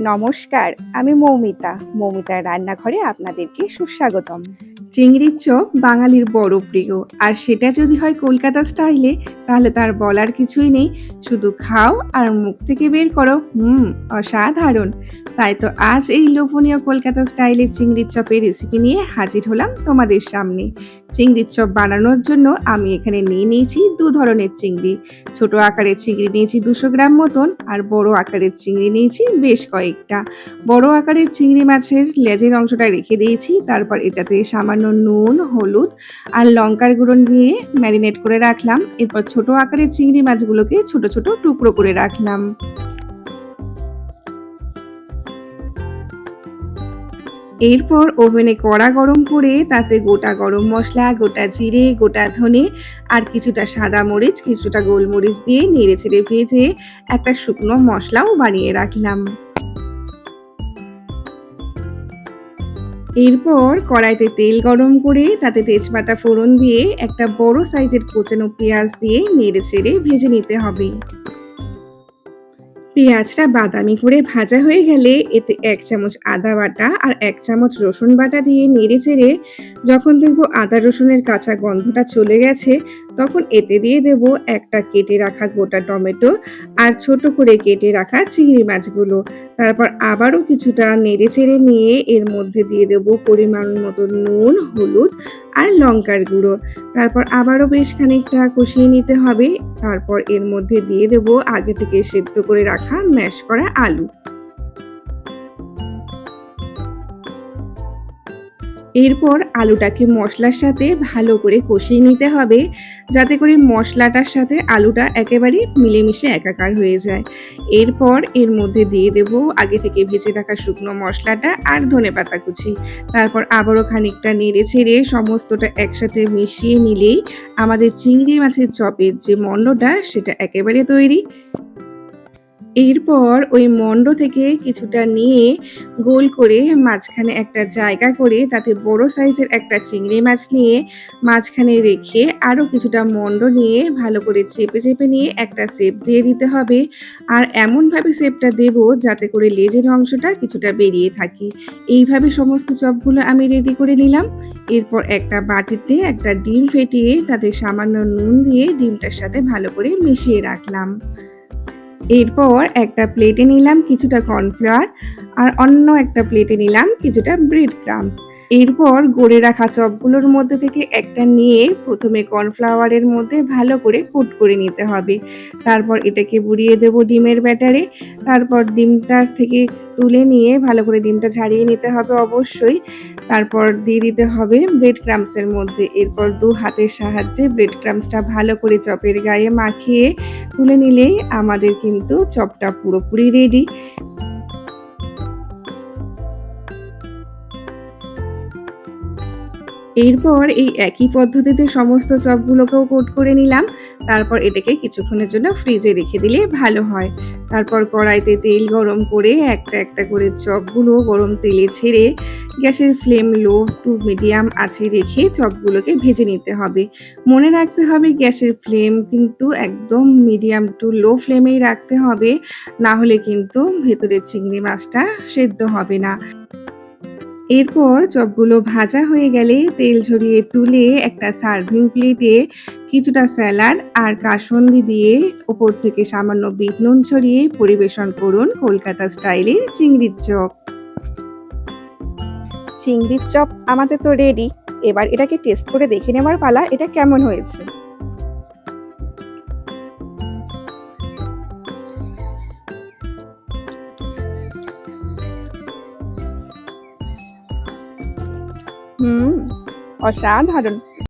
নমস্কার, আমি মৌমিতার রান্নাঘরে আপনাদেরকে সুস্বাগতম। চিংড়ির চপ বাঙালির বড় প্রিয়, আর সেটা যদি হয় কলকাতা স্টাইলে, তাহলে তার বলার কিছুই নেই। শুধু খাও আর মুখ থেকে বের করো, অসাধারণ। তাই তো আজ এই লোভনীয় কলকাতা স্টাইলের চিংড়ির চপের রেসিপি নিয়ে হাজির হলাম তোমাদের সামনে। চিংড়ির চপ বানানোর জন্য আমি এখানে নিয়ে নিয়েছি দু ধরনের চিংড়ি। ছোট আকারের চিংড়ি নিয়েছি 200 গ্রাম মতন, আর বড় আকারের চিংড়ি নিয়েছি বেশ কয়েকটা। বড় আকারের চিংড়ি মাছের লেজের অংশটা রেখে দিয়েছি, তারপর এটাতে সামান্য নুন, হলুদ আর লঙ্কার গুঁড়ো দিয়ে ম্যারিনেট করে রাখলাম। এরপর ছোট আকারের চিংড়ি মাছগুলোকে ছোট ছোট টুকরো করে রাখলাম। এরপর ওভেনে কড়া গরম করে তাতে গোটা গরম মশলা, গোটা জিরে, গোটা ধনে আর কিছুটা সাদা মরিচ, কিছুটা গোলমরিচ দিয়ে নেড়ে ছেড়ে ভেজে একটা শুকনো মশলাও বানিয়ে রাখলাম। এরপর কড়াইতে তেল গরম করে তাতে তেজপাতা ফোড়ন দিয়ে একটা বড় সাইজের কোচানো পেঁয়াজ দিয়ে নেড়ে চেড়ে ভেজে নিতে হবে। পেঁয়াজটা বাদামি করে ভাজা হয়ে গেলে এতে 1 চামচ আদা বাটা আর 1 চামচ রসুন বাটা দিয়ে নেড়ে চেড়ে যখন দেখবো আদা রসুনের কাঁচা গন্ধটা চলে গেছে, তখন এতে দিয়ে দেব একটা কেটে রাখা গোটা টমেটো আর ছোট করে কেটে রাখা চিংড়ি মাছগুলো। তারপর আবারও কিছুটা নেড়ে চেড়ে নিয়ে এর মধ্যে দিয়ে দেব পরিমাণ মতো নুন, হলুদ আর লঙ্কার গুঁড়ো। তারপর আবারও বেশ খানিকটা কষিয়ে নিতে হবে। তারপর এর মধ্যে দিয়ে দেব আগে থেকে সেদ্ধ করে রাখা ম্যাশ করা আলু। এরপর আলুটাকে মশলার সাথে ভালো করে কষিয়ে নিতে হবে, যাতে করে মশলাটার সাথে আলুটা একেবারে মিলেমিশে একাকার হয়ে যায়। এরপর এর মধ্যে দিয়ে দেব আগে থেকে ভেজে রাখা শুকনো মশলাটা আর ধনেপাতা কুচি। তারপর আবারও খানিকটা নেড়ে ছেড়ে সমস্তটা একসাথে মিশিয়ে নিলেই আমাদের চিংড়ি মাছের চপের যে মণ্ডটা সেটা একেবারে তৈরি। এরপর ওই মণ্ড থেকে কিছুটা নিয়ে গোল করে মাঝখানে একটা জায়গা করে তাতে বড় সাইজের একটা চিংড়ি মাছ নিয়ে মাঝখানে রেখে আরও কিছুটা মণ্ড নিয়ে ভালো করে চেপে চেপে নিয়ে একটা শেপ দিয়ে দিতে হবে। আর এমনভাবে শেপটা দেব যাতে করে লেজের অংশটা কিছুটা বেরিয়ে থাকে। এইভাবে সমস্ত চপগুলো আমি রেডি করে নিলাম। এরপর একটা বাটিতে একটা ডিম ফেটিয়ে তাতে সামান্য নুন দিয়ে ডিমটার সাথে ভালো করে মিশিয়ে রাখলাম। এরপর একটা প্লেটে নিলাম কিছুটা কর্নফ্লাওয়ার আর অন্য একটা প্লেটে নিলাম কিছুটা ব্রেড ক্রাম্বস। এরপর গড়ে রাখা চপগুলোর মধ্যে থেকে একটা নিয়ে প্রথমে কর্নফ্লাওয়ারের মধ্যে ভালো করে কোট করে নিতে হবে। তারপর এটাকে বুড়িয়ে দেব ডিমের ব্যাটারে। তারপর ডিমটার থেকে তুলে নিয়ে ভালো করে ডিমটা ছাড়িয়ে নিতে হবে অবশ্যই। তারপর দিয়ে দিতে হবে ব্রেড ক্রাম্বসের মধ্যে। এরপর 2 হাতের সাহায্যে ব্রেড ক্রাম্বসটা ভালো করে চপের গায়ে মাখিয়ে তুলে নিলেই আমাদের কিন্তু চপটা পুরোপুরি রেডি। এরপর এই একই পদ্ধতিতে সমস্ত চপগুলোকেও কোট করে নিলাম। তারপর এটাকে কিছুক্ষণের জন্য ফ্রিজে রেখে দিলে ভালো হয়। তারপর কড়াইতে তেল গরম করে একটা একটা করে চপগুলো গরম তেলে ছেড়ে গ্যাসের ফ্লেম লো টু মিডিয়াম আঁচে রেখে চপগুলোকে ভেজে নিতে হবে। মনে রাখতে হবে গ্যাসের ফ্লেম কিন্তু একদম মিডিয়াম টু লো ফ্লেমেই রাখতে হবে, না হলে কিন্তু ভেতরের চিংড়ি মাছটা সেদ্ধ হবে না। এরপর চপগুলো ভাজা হয়ে গেলে তেল ঝরিয়ে তুলে একটা সার্ভিং প্লেটে কিছুটা স্যালাড আর কাসুন্দি দিয়ে ওপর থেকে সামান্য বিট নুন ছড়িয়ে পরিবেশন করুন কলকাতা স্টাইলের চিংড়ির চপ। চিংড়ির চপ আমাদের তো রেডি। এবার এটাকে টেস্ট করে দেখে নেওয়ার পালা, এটা কেমন হয়েছে। অসাধারণ।